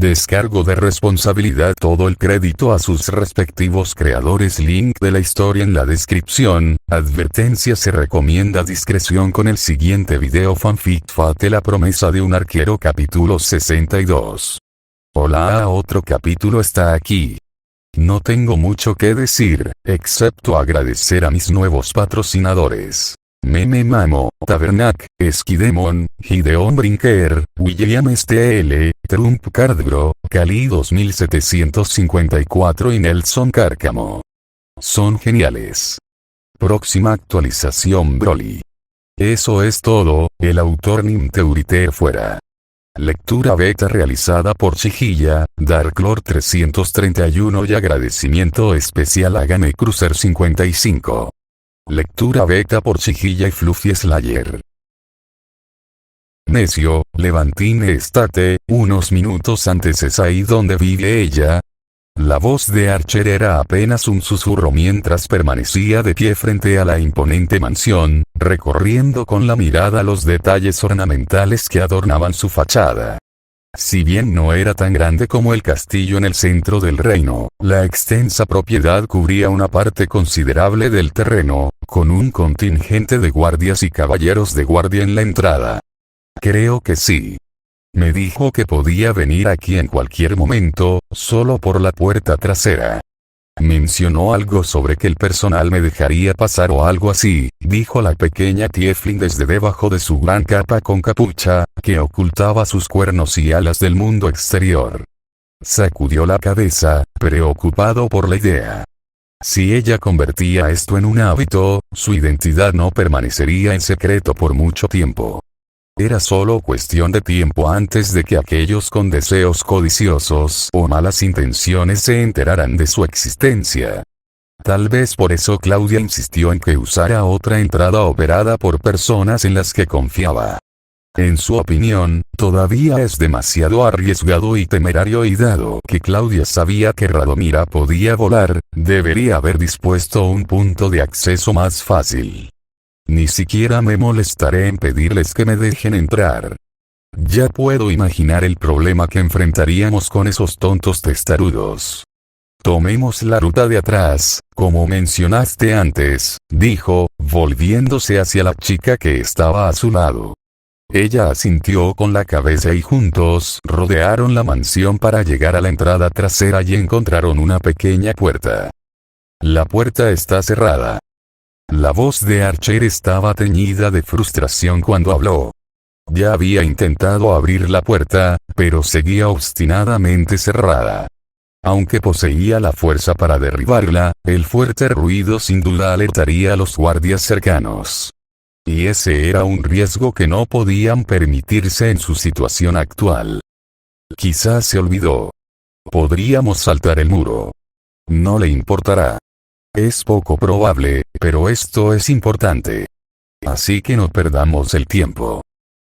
Descargo de responsabilidad. Todo el crédito a sus respectivos creadores. Link de la historia en la descripción. Advertencia: se recomienda discreción con el siguiente video. Fanfic Fate, la promesa de un arquero, capítulo 62. Hola, otro capítulo está aquí. No tengo mucho que decir, excepto agradecer a mis nuevos patrocinadores: Meme Mamo, Tabernac, Skidemon, Gideon Brinker, William STL, Trump Cardbro, Cali 2754 y Nelson Cárcamo. Son geniales. Próxima actualización Broly. Eso es todo. El autor Ninteuriter fuera. Lectura beta realizada por Chihilla, Darklord 331 y agradecimiento especial a Game Cruiser 55. Lectura beta por Chihilla y Fluffy Slayer. Necio, Levantine estate, unos minutos antes es ahí donde vive ella. La voz de Archer era apenas un susurro mientras permanecía de pie frente a la imponente mansión, recorriendo con la mirada los detalles ornamentales que adornaban su fachada. Si bien no era tan grande como el castillo en el centro del reino, la extensa propiedad cubría una parte considerable del terreno, con un contingente de guardias y caballeros de guardia en la entrada. Creo que sí. Me dijo que podía venir aquí en cualquier momento, solo por la puerta trasera. Mencionó algo sobre que el personal me dejaría pasar o algo así, dijo la pequeña Tiefling desde debajo de su gran capa con capucha, que ocultaba sus cuernos y alas del mundo exterior. Sacudió la cabeza, preocupado por la idea. Si ella convertía esto en un hábito, su identidad no permanecería en secreto por mucho tiempo. Era solo cuestión de tiempo antes de que aquellos con deseos codiciosos o malas intenciones se enteraran de su existencia. Tal vez por eso Claudia insistió en que usara otra entrada operada por personas en las que confiaba. En su opinión, todavía es demasiado arriesgado y temerario, y dado que Claudia sabía que Radomira podía volar, debería haber dispuesto un punto de acceso más fácil. Ni siquiera me molestaré en pedirles que me dejen entrar. Ya puedo imaginar el problema que enfrentaríamos con esos tontos testarudos. Tomemos la ruta de atrás, como mencionaste antes, dijo, volviéndose hacia la chica que estaba a su lado. Ella asintió con la cabeza y juntos rodearon la mansión para llegar a la entrada trasera y encontraron una pequeña puerta. La puerta está cerrada. La voz de Archer estaba teñida de frustración cuando habló. Ya había intentado abrir la puerta, pero seguía obstinadamente cerrada. Aunque poseía la fuerza para derribarla, el fuerte ruido sin duda alertaría a los guardias cercanos. Y ese era un riesgo que no podían permitirse en su situación actual. Quizás se olvidó. Podríamos saltar el muro. No le importará. Es poco probable, pero esto es importante. Así que no perdamos el tiempo.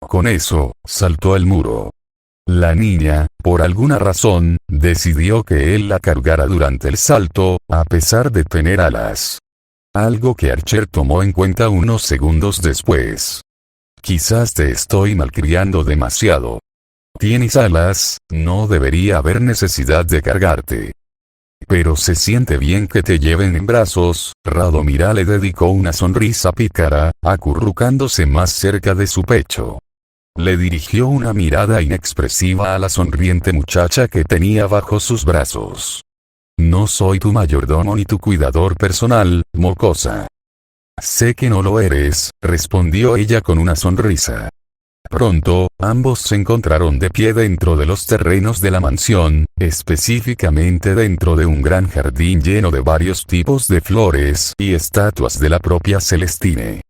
Con eso, saltó el muro. La niña, por alguna razón, decidió que él la cargara durante el salto, a pesar de tener alas. Algo que Archer tomó en cuenta unos segundos después. Quizás te estoy malcriando demasiado. Tienes alas, no debería haber necesidad de cargarte. Pero se siente bien que te lleven en brazos. Radomira le dedicó una sonrisa pícara, acurrucándose más cerca de su pecho. Le dirigió una mirada inexpresiva a la sonriente muchacha que tenía bajo sus brazos. No soy tu mayordomo ni tu cuidador personal, mocosa. Sé que no lo eres, respondió ella con una sonrisa. Pronto, ambos se encontraron de pie dentro de los terrenos de la mansión, específicamente dentro de un gran jardín lleno de varios tipos de flores y estatuas de la propia Celestine.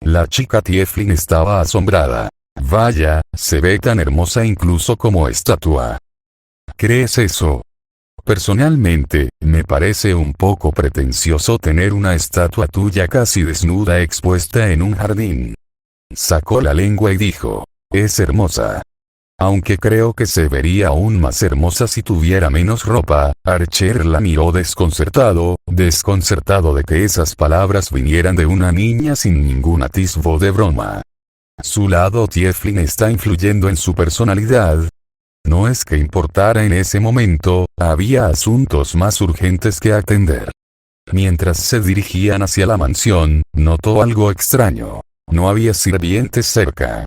La chica Tiefling estaba asombrada. Vaya, se ve tan hermosa incluso como estatua. ¿Crees eso? Personalmente, me parece un poco pretencioso tener una estatua tuya casi desnuda expuesta en un jardín. Sacó la lengua y dijo, es hermosa. Aunque creo que se vería aún más hermosa si tuviera menos ropa. Archer la miró desconcertado de que esas palabras vinieran de una niña sin ningún atisbo de broma. ¿Su lado Tiefling está influyendo en su personalidad? No es que importara en ese momento, había asuntos más urgentes que atender. Mientras se dirigían hacia la mansión, notó algo extraño. No había sirvientes cerca.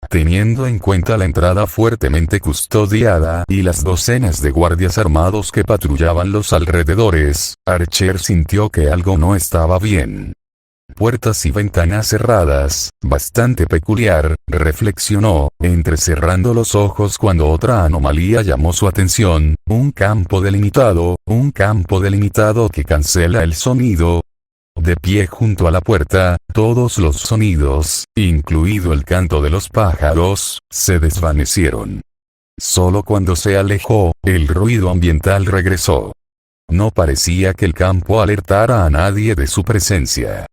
Teniendo en cuenta la entrada fuertemente custodiada y las docenas de guardias armados que patrullaban los alrededores, Archer sintió que algo no estaba bien. Puertas y ventanas cerradas, bastante peculiar, reflexionó, entrecerrando los ojos cuando otra anomalía llamó su atención, un campo delimitado que cancela el sonido. De pie junto a la puerta, todos los sonidos, incluido el canto de los pájaros, se desvanecieron. Solo cuando se alejó, el ruido ambiental regresó. No parecía que el campo alertara a nadie de su presencia.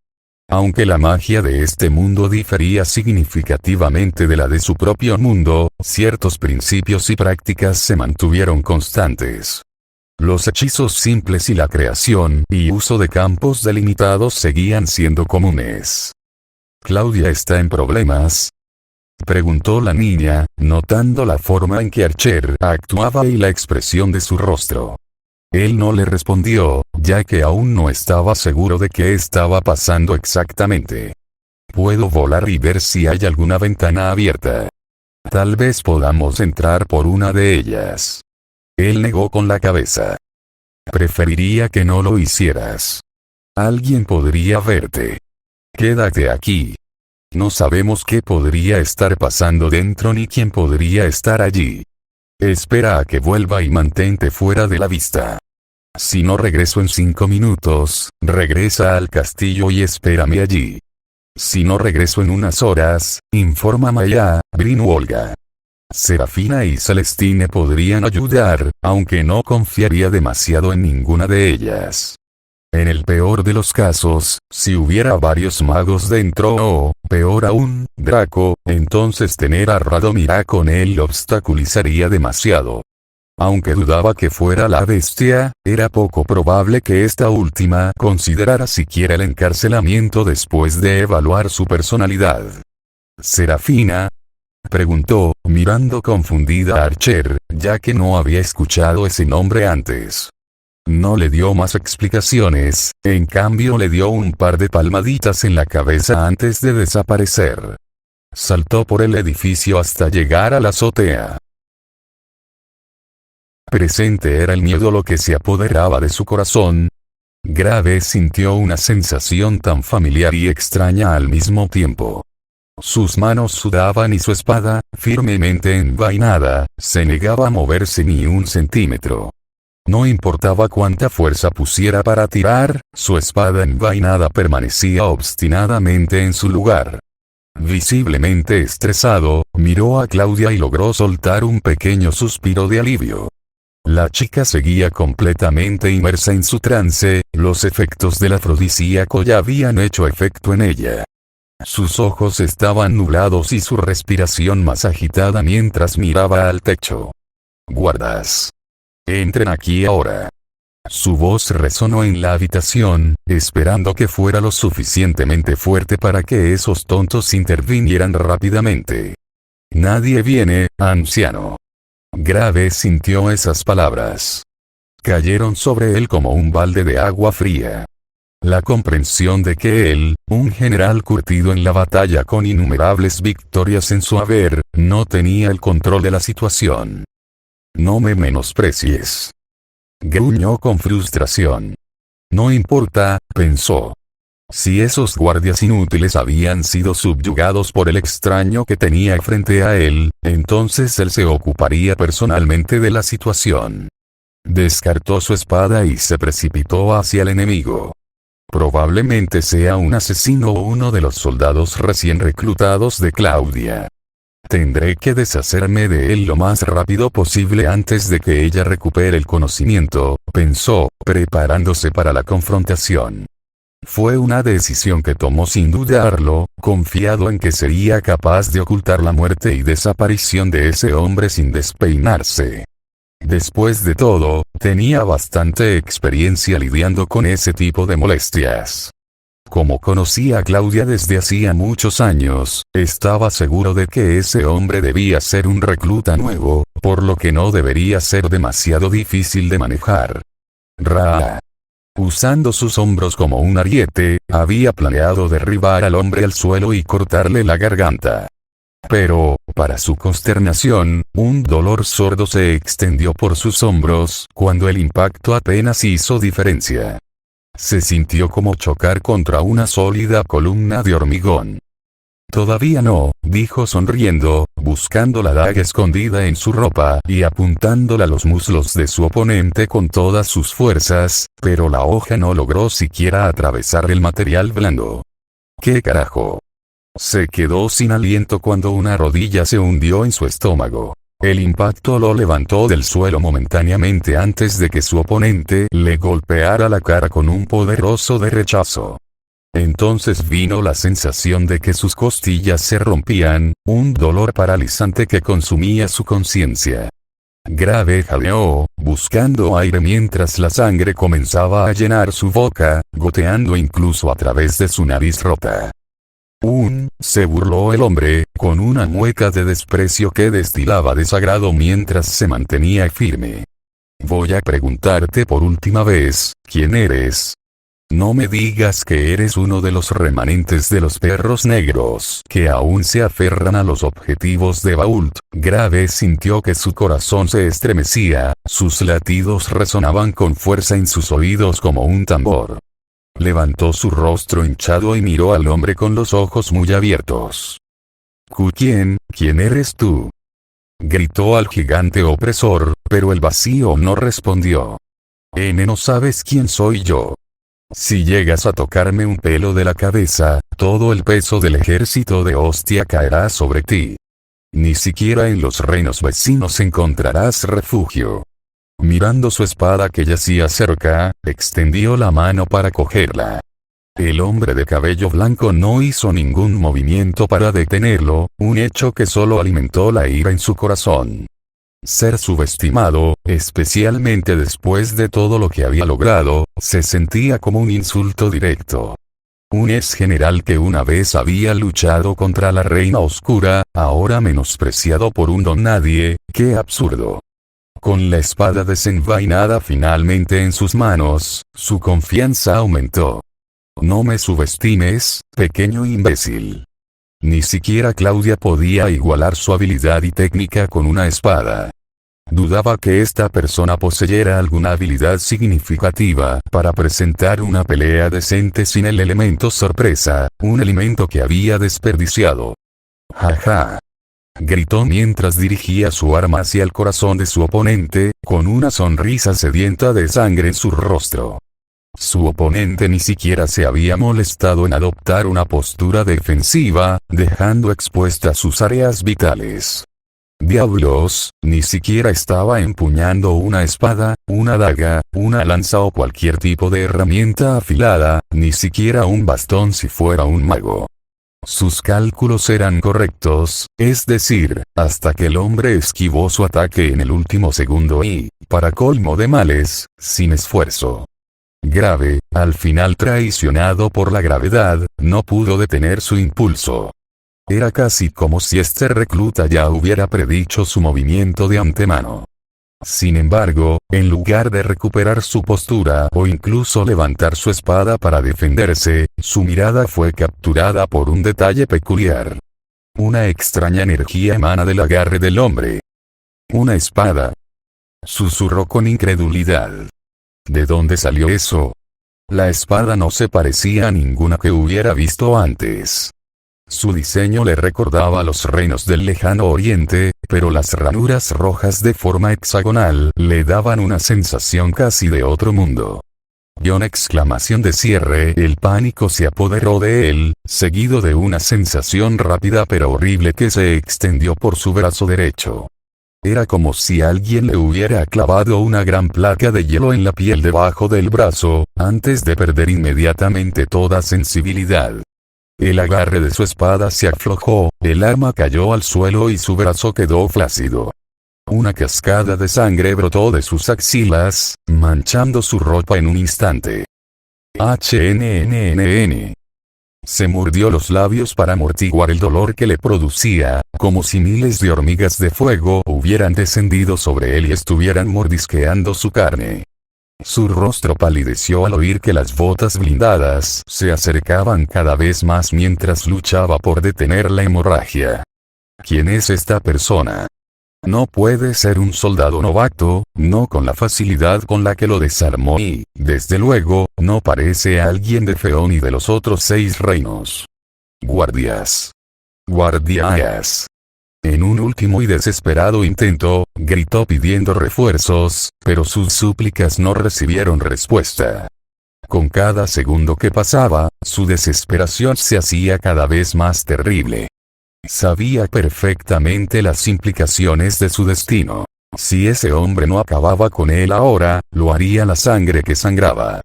Aunque la magia de este mundo difería significativamente de la de su propio mundo, ciertos principios y prácticas se mantuvieron constantes. Los hechizos simples y la creación y uso de campos delimitados seguían siendo comunes. ¿Claudia está en problemas?, preguntó la niña, notando la forma en que Archer actuaba y la expresión de su rostro. Él no le respondió, ya que aún no estaba seguro de qué estaba pasando exactamente. Puedo volar y ver si hay alguna ventana abierta. Tal vez podamos entrar por una de ellas. Él negó con la cabeza. Preferiría que no lo hicieras. Alguien podría verte. Quédate aquí. No sabemos qué podría estar pasando dentro ni quién podría estar allí. Espera a que vuelva y mantente fuera de la vista. Si no regreso en 5 minutos, regresa al castillo y espérame allí. Si no regreso en unas horas, infórmame a Brin u Olga. Serafina y Celestine podrían ayudar, aunque no confiaría demasiado en ninguna de ellas. En el peor de los casos, si hubiera varios magos dentro o, peor aún, Draco, entonces tener a Radomira con él lo obstaculizaría demasiado. Aunque dudaba que fuera la bestia, era poco probable que esta última considerara siquiera el encarcelamiento después de evaluar su personalidad. ¿Serafina?, preguntó, mirando confundida a Archer, ya que no había escuchado ese nombre antes. No le dio más explicaciones, en cambio le dio un par de palmaditas en la cabeza antes de desaparecer. Saltó por el edificio hasta llegar a la azotea. Presente era el miedo lo que se apoderaba de su corazón. Graves sintió una sensación tan familiar y extraña al mismo tiempo. Sus manos sudaban y su espada, firmemente envainada, se negaba a moverse ni un centímetro. No importaba cuánta fuerza pusiera para tirar, su espada envainada permanecía obstinadamente en su lugar. Visiblemente estresado, miró a Claudia y logró soltar un pequeño suspiro de alivio. La chica seguía completamente inmersa en su trance, los efectos del afrodisíaco ya habían hecho efecto en ella. Sus ojos estaban nublados y su respiración más agitada mientras miraba al techo. «Guardas. Entren aquí ahora». Su voz resonó en la habitación, esperando que fuera lo suficientemente fuerte para que esos tontos intervinieran rápidamente. «Nadie viene, anciano». Graves sintió esas palabras. Cayeron sobre él como un balde de agua fría. La comprensión de que él, un general curtido en la batalla con innumerables victorias en su haber, no tenía el control de la situación. «No me menosprecies», gruñó con frustración. «No importa», pensó. Si esos guardias inútiles habían sido subyugados por el extraño que tenía frente a él, entonces él se ocuparía personalmente de la situación. Descartó su espada y se precipitó hacia el enemigo. Probablemente sea un asesino o uno de los soldados recién reclutados de Claudia. Tendré que deshacerme de él lo más rápido posible antes de que ella recupere el conocimiento, pensó, preparándose para la confrontación. Fue una decisión que tomó sin dudarlo, confiado en que sería capaz de ocultar la muerte y desaparición de ese hombre sin despeinarse. Después de todo, tenía bastante experiencia lidiando con ese tipo de molestias. como conocía a Claudia desde hacía muchos años, estaba seguro de que ese hombre debía ser un recluta nuevo, por lo que no debería ser demasiado difícil de manejar. Usando sus hombros como un ariete, había planeado derribar al hombre al suelo y cortarle la garganta. Pero, para su consternación, un dolor sordo se extendió por sus hombros cuando el impacto apenas hizo diferencia. Se sintió como chocar contra una sólida columna de hormigón. Todavía no, dijo sonriendo, buscando la daga escondida en su ropa y apuntándola a los muslos de su oponente con todas sus fuerzas, pero la hoja no logró siquiera atravesar el material blando. ¿Qué carajo? Se quedó sin aliento cuando una rodilla se hundió en su estómago. El impacto lo levantó del suelo momentáneamente antes de que su oponente le golpeara la cara con un poderoso derechazo. Entonces vino la sensación de que sus costillas se rompían, un dolor paralizante que consumía su conciencia. Grave jadeó, buscando aire mientras la sangre comenzaba a llenar su boca, goteando incluso a través de su nariz rota. Se burló el hombre, con una mueca de desprecio que destilaba desagrado mientras se mantenía firme. Voy a preguntarte por última vez, ¿quién eres? No me digas que eres uno de los remanentes de los perros negros que aún se aferran a los objetivos de Vault. Grave sintió que su corazón se estremecía, sus latidos resonaban con fuerza en sus oídos como un tambor. Levantó su rostro hinchado y miró al hombre con los ojos muy abiertos. ¿Quién eres tú? Gritó al gigante opresor, pero el vacío no respondió. ¿No sabes quién soy yo? Si llegas a tocarme un pelo de la cabeza, todo el peso del ejército de Hostia caerá sobre ti. Ni siquiera en los reinos vecinos encontrarás refugio. Mirando su espada que yacía cerca, extendió la mano para cogerla. El hombre de cabello blanco no hizo ningún movimiento para detenerlo, un hecho que solo alimentó la ira en su corazón. Ser subestimado, especialmente después de todo lo que había logrado, se sentía como un insulto directo. Un ex general que una vez había luchado contra la Reina Oscura, ahora menospreciado por un don nadie, ¡qué absurdo! Con la espada desenvainada finalmente en sus manos, su confianza aumentó. No me subestimes, pequeño imbécil. Ni siquiera Claudia podía igualar su habilidad y técnica con una espada. Dudaba que esta persona poseyera alguna habilidad significativa para presentar una pelea decente sin el elemento sorpresa, un elemento que había desperdiciado. ¡Jaja! Gritó mientras dirigía su arma hacia el corazón de su oponente, con una sonrisa sedienta de sangre en su rostro. Su oponente ni siquiera se había molestado en adoptar una postura defensiva, dejando expuestas sus áreas vitales. Diablos, ni siquiera estaba empuñando una espada, una daga, una lanza o cualquier tipo de herramienta afilada, ni siquiera un bastón si fuera un mago. Sus cálculos eran correctos, es decir, hasta que el hombre esquivó su ataque en el último segundo y, para colmo de males, sin esfuerzo. Grave, al final traicionado por la gravedad, no pudo detener su impulso. Era casi como si este recluta ya hubiera predicho su movimiento de antemano. Sin embargo, en lugar de recuperar su postura o incluso levantar su espada para defenderse, su mirada fue capturada por un detalle peculiar. Una extraña energía emana del agarre del hombre. ¿Una espada? Susurró con incredulidad. ¿De dónde salió eso? La espada no se parecía a ninguna que hubiera visto antes. Su diseño le recordaba a los reinos del lejano oriente, pero las ranuras rojas de forma hexagonal le daban una sensación casi de otro mundo. Y una exclamación de cierre, el pánico se apoderó de él, seguido de una sensación rápida pero horrible que se extendió por su brazo derecho. Era como si alguien le hubiera clavado una gran placa de hielo en la piel debajo del brazo, antes de perder inmediatamente toda sensibilidad. El agarre de su espada se aflojó, el arma cayó al suelo y su brazo quedó flácido. Una cascada de sangre brotó de sus axilas, manchando su ropa en un instante. HNNNN. se mordió los labios para amortiguar el dolor que le producía, como si miles de hormigas de fuego hubieran descendido sobre él y estuvieran mordisqueando su carne. Su rostro palideció al oír que las botas blindadas se acercaban cada vez más mientras luchaba por detener la hemorragia. ¿Quién es esta persona? No puede ser un soldado novato, no con la facilidad con la que lo desarmó y, desde luego, no parece alguien de Feón y de los otros 6 reinos. Guardias. Guardias. En un último y desesperado intento, gritó pidiendo refuerzos, pero sus súplicas no recibieron respuesta. Con cada segundo que pasaba, su desesperación se hacía cada vez más terrible. Sabía perfectamente las implicaciones de su destino. Si ese hombre no acababa con él ahora, lo haría la sangre que sangraba.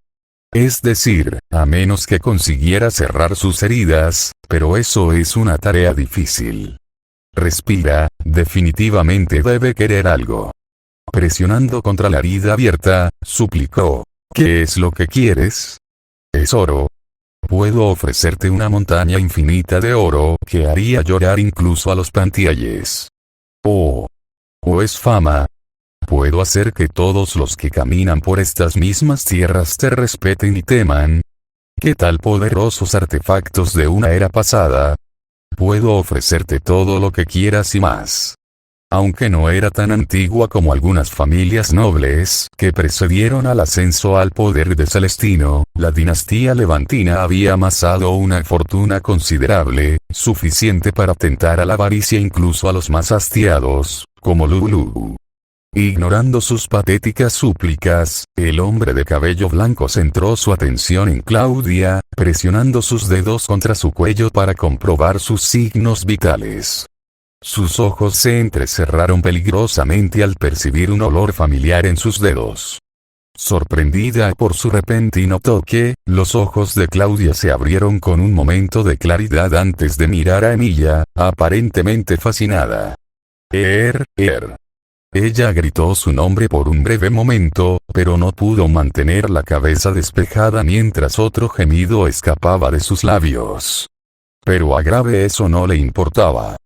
Es decir, a menos que consiguiera cerrar sus heridas, pero eso es una tarea difícil. Respira, definitivamente debe querer algo. Presionando contra la herida abierta, suplicó. ¿Qué es lo que quieres? Es oro. Puedo ofrecerte una montaña infinita de oro que haría llorar incluso a los pantialles. ¿O es fama? Puedo hacer que todos los que caminan por estas mismas tierras te respeten y teman. ¿Qué tal poderosos artefactos de una era pasada? Puedo ofrecerte todo lo que quieras y más. Aunque no era tan antigua como algunas familias nobles que precedieron al ascenso al poder de Celestino, la dinastía levantina había amasado una fortuna considerable, suficiente para tentar a la avaricia incluso a los más hastiados, como Lulu. Ignorando sus patéticas súplicas, el hombre de cabello blanco centró su atención en Claudia, presionando sus dedos contra su cuello para comprobar sus signos vitales. Sus ojos se entrecerraron peligrosamente al percibir un olor familiar en sus dedos. Sorprendida por su repentino toque, los ojos de Claudia se abrieron con un momento de claridad antes de mirar a Emilia, aparentemente fascinada. Ella gritó su nombre por un breve momento, pero no pudo mantener la cabeza despejada mientras otro gemido escapaba de sus labios. Pero a Grave eso no le importaba.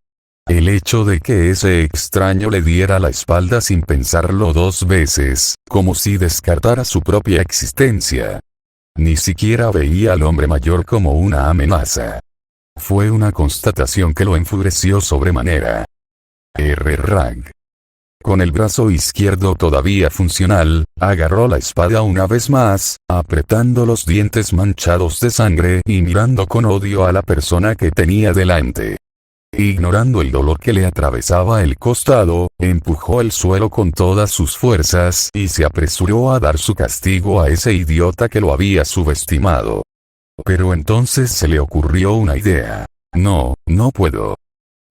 El hecho de que ese extraño le diera la espalda sin pensarlo 2 veces, como si descartara su propia existencia. Ni siquiera veía al hombre mayor como una amenaza. Fue una constatación que lo enfureció sobremanera. Rag. Con el brazo izquierdo todavía funcional, agarró la espada una vez más, apretando los dientes manchados de sangre y mirando con odio a la persona que tenía delante. Ignorando el dolor que le atravesaba el costado, empujó el suelo con todas sus fuerzas y se apresuró a dar su castigo a ese idiota que lo había subestimado. Pero entonces se le ocurrió una idea. No puedo.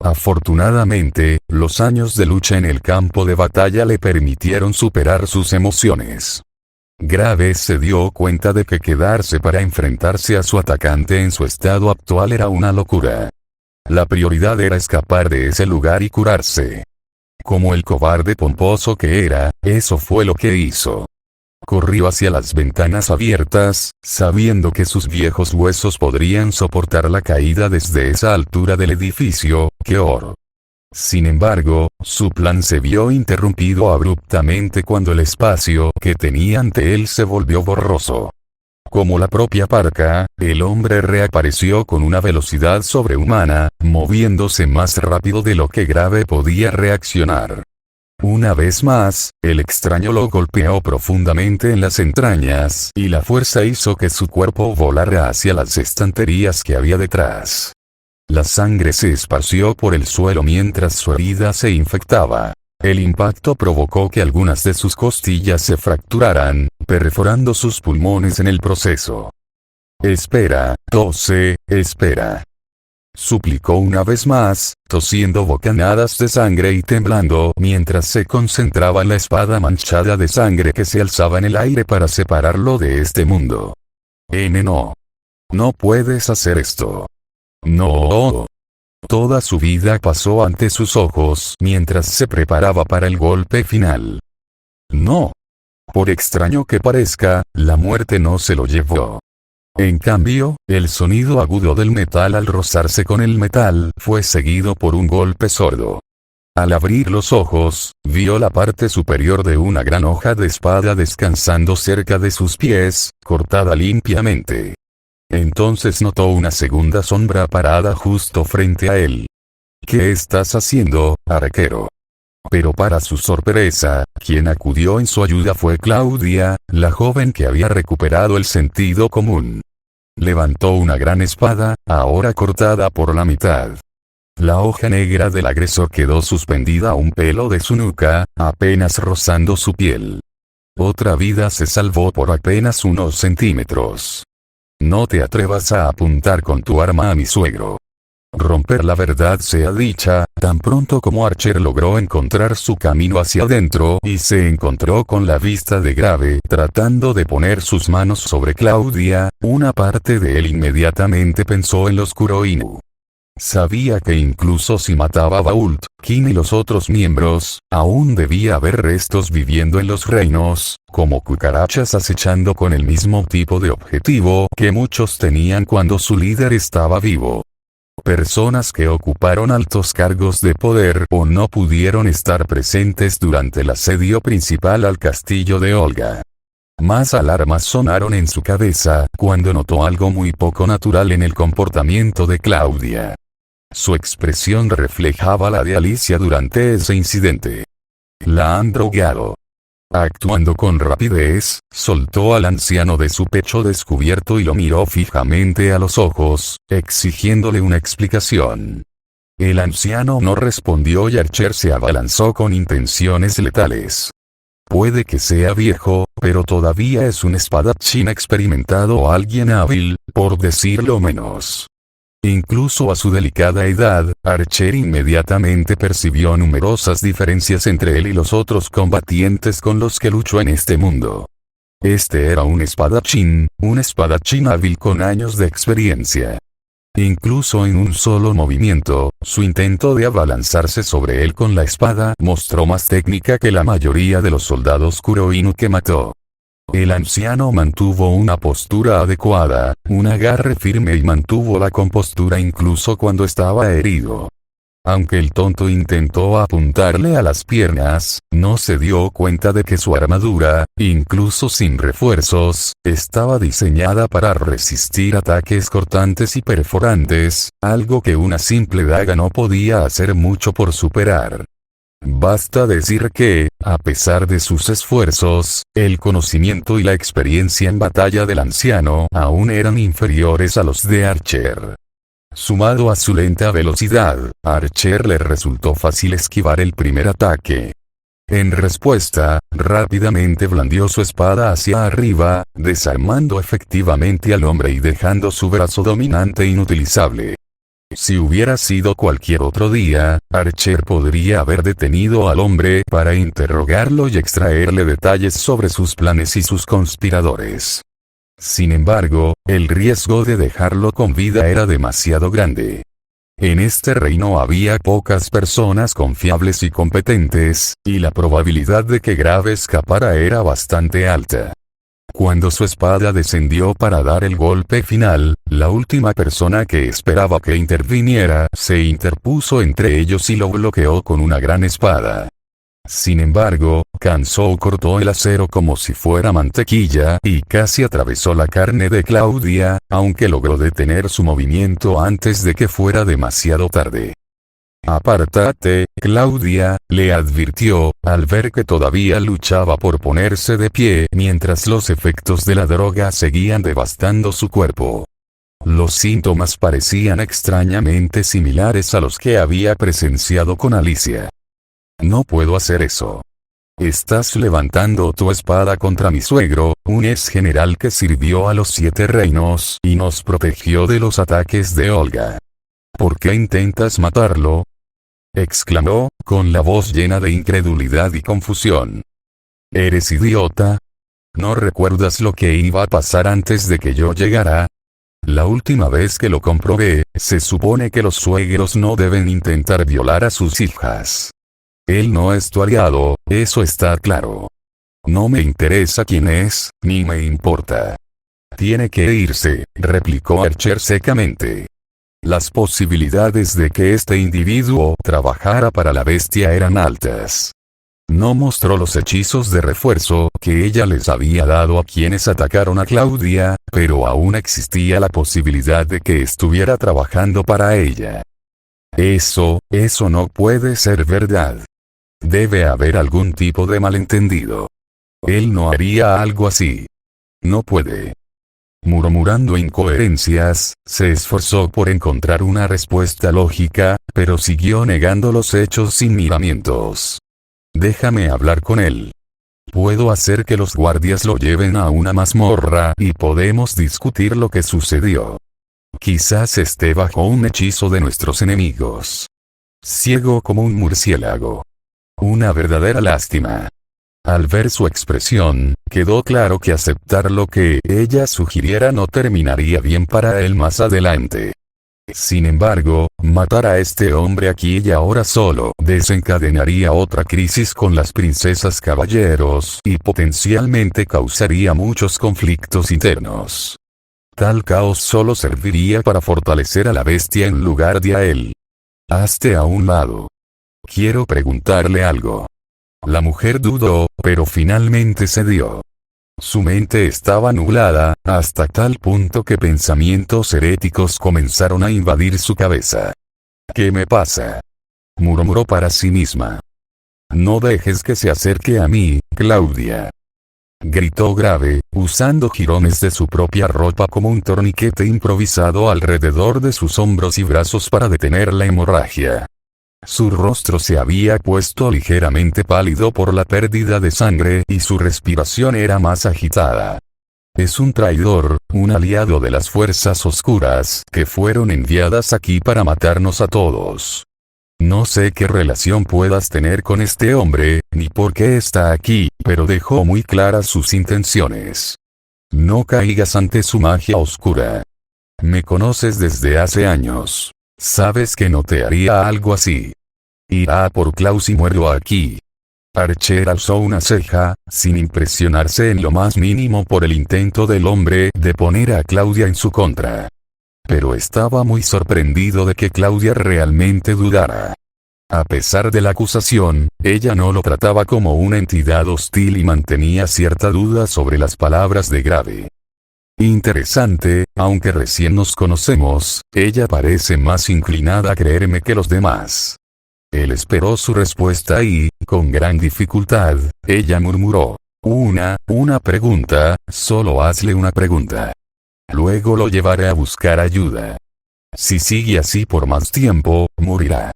Afortunadamente, los años de lucha en el campo de batalla le permitieron superar sus emociones. Grave se dio cuenta de que quedarse para enfrentarse a su atacante en su estado actual era una locura. La prioridad era escapar de ese lugar y curarse. Como el cobarde pomposo que era, eso fue lo que hizo. Corrió hacia las ventanas abiertas, sabiendo que sus viejos huesos podrían soportar la caída desde esa altura del edificio, Sin embargo, su plan se vio interrumpido abruptamente cuando el espacio que tenía ante él se volvió borroso. Como la propia parca, el hombre reapareció con una velocidad sobrehumana, moviéndose más rápido de lo que Grave podía reaccionar. Una vez más, el extraño lo golpeó profundamente en las entrañas y la fuerza hizo que su cuerpo volara hacia las estanterías que había detrás. La sangre se esparció por el suelo mientras su herida se infectaba. El impacto provocó que algunas de sus costillas se fracturaran, perforando sus pulmones en el proceso. Espera, espera. Suplicó una vez más, tosiendo bocanadas de sangre y temblando mientras se concentraba en la espada manchada de sangre que se alzaba en el aire para separarlo de este mundo. No. No puedes hacer esto. No. Toda su vida pasó ante sus ojos mientras se preparaba para el golpe final. No. Por extraño que parezca, la muerte no se lo llevó. En cambio, el sonido agudo del metal al rozarse con el metal fue seguido por un golpe sordo. Al abrir los ojos, vio la parte superior de una gran hoja de espada descansando cerca de sus pies, cortada limpiamente. Entonces notó una segunda sombra parada justo frente a él. ¿Qué estás haciendo, arquero? Pero para su sorpresa, quien acudió en su ayuda fue Claudia, la joven que había recuperado el sentido común. Levantó una gran espada, ahora cortada por la mitad. La hoja negra del agresor quedó suspendida a un pelo de su nuca, apenas rozando su piel. Otra vida se salvó por apenas unos centímetros. No te atrevas a apuntar con tu arma a mi suegro. Romper la verdad sea dicha, tan pronto como Archer logró encontrar su camino hacia adentro y se encontró con la vista de Grave tratando de poner sus manos sobre Claudia, una parte de él inmediatamente pensó en los Kuroinu. Sabía que incluso si mataba a Vault, Kin y los otros miembros, aún debía haber restos viviendo en los reinos, como cucarachas acechando con el mismo tipo de objetivo que muchos tenían cuando su líder estaba vivo. Personas que ocuparon altos cargos de poder o no pudieron estar presentes durante el asedio principal al castillo de Olga. Más alarmas sonaron en su cabeza cuando notó algo muy poco natural en el comportamiento de Claudia. Su expresión reflejaba la de Alicia durante ese incidente. La han drogado. Actuando con rapidez, soltó al anciano de su pecho descubierto y lo miró fijamente a los ojos, exigiéndole una explicación. El anciano no respondió y Archer se abalanzó con intenciones letales. Puede que sea viejo, pero todavía es un espadachín experimentado o alguien hábil, por decirlo menos. Incluso a su delicada edad, Archer inmediatamente percibió numerosas diferencias entre él y los otros combatientes con los que luchó en este mundo. Este era un espadachín hábil con años de experiencia. Incluso en un solo movimiento, su intento de abalanzarse sobre él con la espada mostró más técnica que la mayoría de los soldados Kuroinu que mató. El anciano mantuvo una postura adecuada, un agarre firme y mantuvo la compostura incluso cuando estaba herido. Aunque el tonto intentó apuntarle a las piernas, no se dio cuenta de que su armadura, incluso sin refuerzos, estaba diseñada para resistir ataques cortantes y perforantes, algo que una simple daga no podía hacer mucho por superar. Basta decir que, a pesar de sus esfuerzos, el conocimiento y la experiencia en batalla del anciano aún eran inferiores a los de Archer. Sumado a su lenta velocidad, a Archer le resultó fácil esquivar el primer ataque. En respuesta, rápidamente blandió su espada hacia arriba, desarmando efectivamente al hombre y dejando su brazo dominante inutilizable. Si hubiera sido cualquier otro día, Archer podría haber detenido al hombre para interrogarlo y extraerle detalles sobre sus planes y sus conspiradores. Sin embargo, el riesgo de dejarlo con vida era demasiado grande. En este reino había pocas personas confiables y competentes, y la probabilidad de que Grave escapara era bastante alta. Cuando su espada descendió para dar el golpe final, la última persona que esperaba que interviniera se interpuso entre ellos y lo bloqueó con una gran espada. Sin embargo, Kanzou cortó el acero como si fuera mantequilla y casi atravesó la carne de Claudia, aunque logró detener su movimiento antes de que fuera demasiado tarde. «Apártate, Claudia», le advirtió, al ver que todavía luchaba por ponerse de pie mientras los efectos de la droga seguían devastando su cuerpo. Los síntomas parecían extrañamente similares a los que había presenciado con Alicia. «No puedo hacer eso. Estás levantando tu espada contra mi suegro, un ex general que sirvió a los 7 reinos y nos protegió de los ataques de Olga. ¿Por qué intentas matarlo?», exclamó, con la voz llena de incredulidad y confusión. «¿Eres idiota? ¿No recuerdas lo que iba a pasar antes de que yo llegara? La última vez que lo comprobé, se supone que los suegros no deben intentar violar a sus hijas. Él no es tu aliado, eso está claro. No me interesa quién es, ni me importa. Tiene que irse, replicó Archer secamente. Las posibilidades de que este individuo trabajara para la bestia eran altas. No mostró los hechizos de refuerzo que ella les había dado a quienes atacaron a Claudia, pero aún existía la posibilidad de que estuviera trabajando para ella. Eso no puede ser verdad. Debe haber algún tipo de malentendido. Él no haría algo así. No puede. Murmurando incoherencias, se esforzó por encontrar una respuesta lógica, pero siguió negando los hechos sin miramientos. Déjame hablar con él. Puedo hacer que los guardias lo lleven a una mazmorra y podemos discutir lo que sucedió. Quizás esté bajo un hechizo de nuestros enemigos. Ciego como un murciélago. Una verdadera lástima. Al ver su expresión, quedó claro que aceptar lo que ella sugiriera no terminaría bien para él más adelante. Sin embargo, matar a este hombre aquí y ahora solo desencadenaría otra crisis con las princesas caballeros y potencialmente causaría muchos conflictos internos. Tal caos solo serviría para fortalecer a la bestia en lugar de a él. Hazte a un lado. Quiero preguntarle algo. La mujer dudó, pero finalmente cedió. Su mente estaba nublada, hasta tal punto que pensamientos heréticos comenzaron a invadir su cabeza. ¿Qué me pasa?, murmuró para sí misma. No dejes que se acerque a mí, Claudia. Gritó grave, usando jirones de su propia ropa como un torniquete improvisado alrededor de sus hombros y brazos para detener la hemorragia. Su rostro se había puesto ligeramente pálido por la pérdida de sangre y su respiración era más agitada. Es un traidor, un aliado de las fuerzas oscuras que fueron enviadas aquí para matarnos a todos. No sé qué relación puedas tener con este hombre, ni por qué está aquí, pero dejó muy claras sus intenciones. No caigas ante su magia oscura. Me conoces desde hace años. Sabes que no te haría algo así. Irá a por Klaus y muero aquí. Archer alzó una ceja, sin impresionarse en lo más mínimo por el intento del hombre de poner a Claudia en su contra. Pero estaba muy sorprendido de que Claudia realmente dudara. A pesar de la acusación, ella no lo trataba como una entidad hostil y mantenía cierta duda sobre las palabras de Grave. Interesante, aunque recién nos conocemos, ella parece más inclinada a creerme que los demás. Él esperó su respuesta y, con gran dificultad, ella murmuró. Una pregunta, solo hazle una pregunta. Luego lo llevaré a buscar ayuda. Si sigue así por más tiempo, morirá.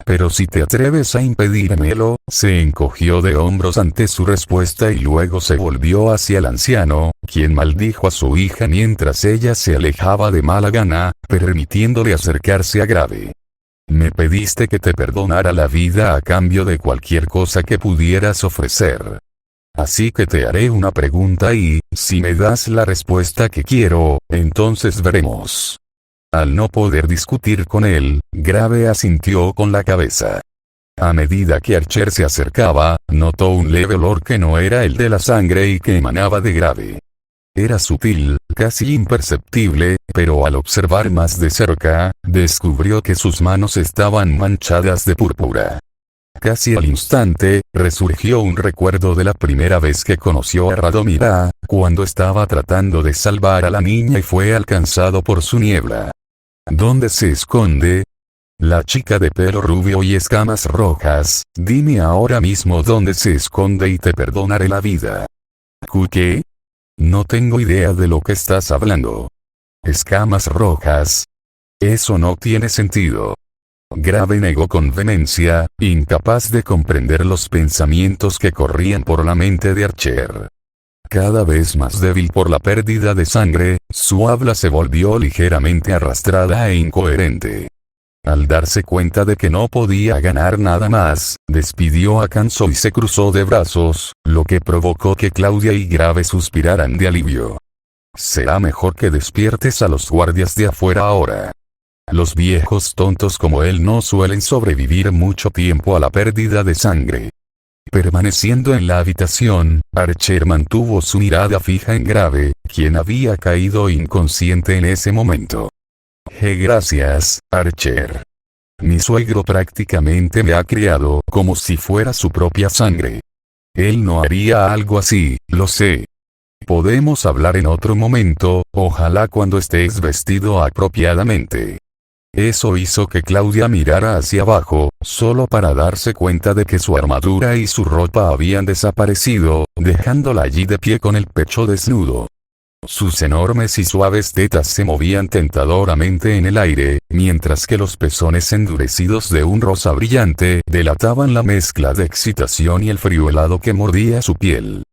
Pero si te atreves a impedírmelo, se encogió de hombros ante su respuesta y luego se volvió hacia el anciano, quien maldijo a su hija mientras ella se alejaba de mala gana, permitiéndole acercarse a Grave. Me pediste que te perdonara la vida a cambio de cualquier cosa que pudieras ofrecer. Así que te haré una pregunta y, si me das la respuesta que quiero, entonces veremos. Al no poder discutir con él, Grave asintió con la cabeza. A medida que Archer se acercaba, notó un leve olor que no era el de la sangre y que emanaba de Grave. Era sutil, casi imperceptible, pero al observar más de cerca, descubrió que sus manos estaban manchadas de púrpura. Casi al instante, resurgió un recuerdo de la primera vez que conoció a Radomira, cuando estaba tratando de salvar a la niña y fue alcanzado por su niebla. ¿Dónde se esconde? La chica de pelo rubio y escamas rojas, dime ahora mismo dónde se esconde y te perdonaré la vida. ¿Qué? No tengo idea de lo que estás hablando. Escamas rojas. Eso no tiene sentido. Grave negó con vehemencia, incapaz de comprender los pensamientos que corrían por la mente de Archer. Cada vez más débil por la pérdida de sangre, su habla se volvió ligeramente arrastrada e incoherente. Al darse cuenta de que no podía ganar nada más, despidió a Canso y se cruzó de brazos, lo que provocó que Claudia y Grave suspiraran de alivio. Será mejor que despiertes a los guardias de afuera ahora. Los viejos tontos como él no suelen sobrevivir mucho tiempo a la pérdida de sangre. Permaneciendo en la habitación, Archer mantuvo su mirada fija en Grave, quien había caído inconsciente en ese momento. Gracias, Archer. Mi suegro prácticamente me ha criado como si fuera su propia sangre. Él no haría algo así, lo sé. Podemos hablar en otro momento, ojalá cuando estés vestido apropiadamente. Eso hizo que Claudia mirara hacia abajo, solo para darse cuenta de que su armadura y su ropa habían desaparecido, dejándola allí de pie con el pecho desnudo. Sus enormes y suaves tetas se movían tentadoramente en el aire, mientras que los pezones endurecidos de un rosa brillante delataban la mezcla de excitación y el frío helado que mordía su piel.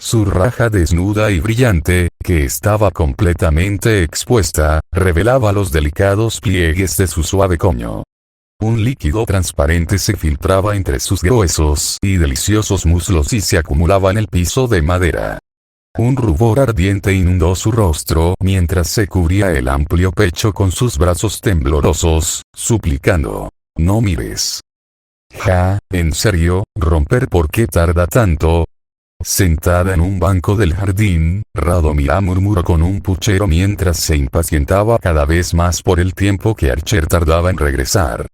Su raja desnuda y brillante, que estaba completamente expuesta, revelaba los delicados pliegues de su suave coño. Un líquido transparente se filtraba entre sus gruesos y deliciosos muslos y se acumulaba en el piso de madera. Un rubor ardiente inundó su rostro mientras se cubría el amplio pecho con sus brazos temblorosos, suplicando: «No mires». ¿En serio, romper? ¿Por qué tarda tanto? Sentada en un banco del jardín, Radomira murmuró con un puchero mientras se impacientaba cada vez más por el tiempo que Archer tardaba en regresar.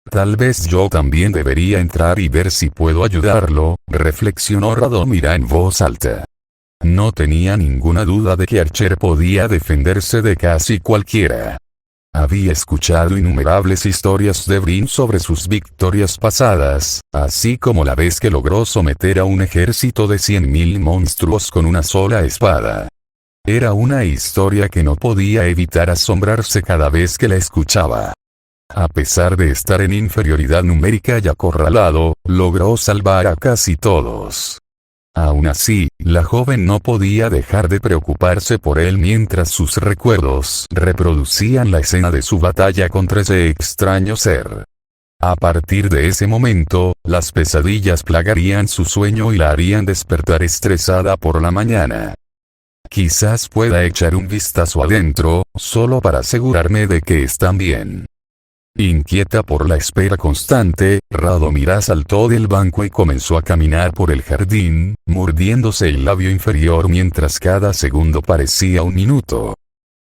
Tal vez yo también debería entrar y ver si puedo ayudarlo, reflexionó Radomira en voz alta. No tenía ninguna duda de que Archer podía defenderse de casi cualquiera. Había escuchado innumerables historias de Brin sobre sus victorias pasadas, así como la vez que logró someter a un ejército de 100.000 monstruos con una sola espada. Era una historia que no podía evitar asombrarse cada vez que la escuchaba. A pesar de estar en inferioridad numérica y acorralado, logró salvar a casi todos. Aún así, la joven no podía dejar de preocuparse por él mientras sus recuerdos reproducían la escena de su batalla contra ese extraño ser. A partir de ese momento, las pesadillas plagarían su sueño y la harían despertar estresada por la mañana. Quizás pueda echar un vistazo adentro, solo para asegurarme de que están bien. Inquieta por la espera constante, Radomira saltó del banco y comenzó a caminar por el jardín, mordiéndose el labio inferior mientras cada segundo parecía un minuto.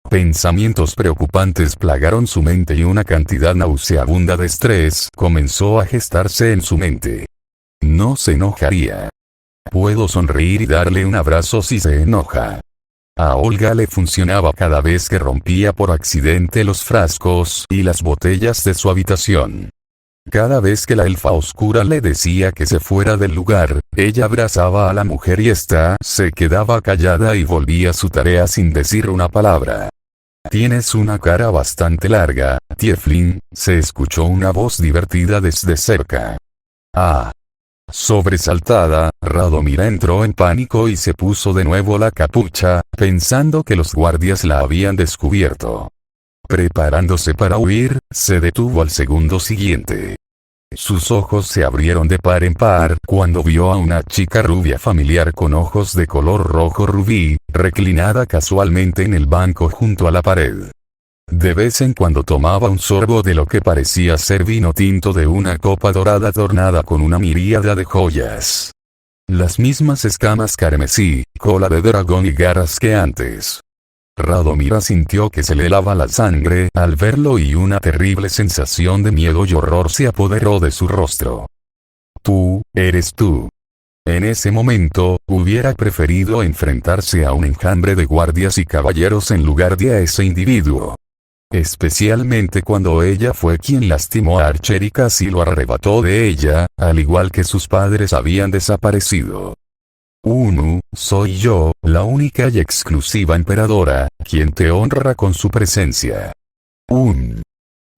Pensamientos preocupantes plagaron su mente y una cantidad nauseabunda de estrés comenzó a gestarse en su mente. No se enojaría. Puedo sonreír y darle un abrazo si se enoja. A Olga le funcionaba cada vez que rompía por accidente los frascos y las botellas de su habitación. Cada vez que la elfa oscura le decía que se fuera del lugar, ella abrazaba a la mujer y ésta se quedaba callada y volvía a su tarea sin decir una palabra. «Tienes una cara bastante larga, Tiefling», se escuchó una voz divertida desde cerca. «Ah». Sobresaltada, Radomira entró en pánico y se puso de nuevo la capucha, pensando que los guardias la habían descubierto. Preparándose para huir, se detuvo al segundo siguiente. Sus ojos se abrieron de par en par cuando vio a una chica rubia familiar con ojos de color rojo rubí, reclinada casualmente en el banco junto a la pared. De vez en cuando tomaba un sorbo de lo que parecía ser vino tinto de una copa dorada adornada con una miríada de joyas. Las mismas escamas carmesí, cola de dragón y garras que antes. Radomira sintió que se le helaba la sangre al verlo y una terrible sensación de miedo y horror se apoderó de su rostro. «Tú, eres tú». En ese momento, hubiera preferido enfrentarse a un enjambre de guardias y caballeros en lugar de a ese individuo. Especialmente cuando ella fue quien lastimó a Archer y casi lo arrebató de ella, al igual que sus padres habían desaparecido. Soy yo, la única y exclusiva emperadora, quien te honra con su presencia.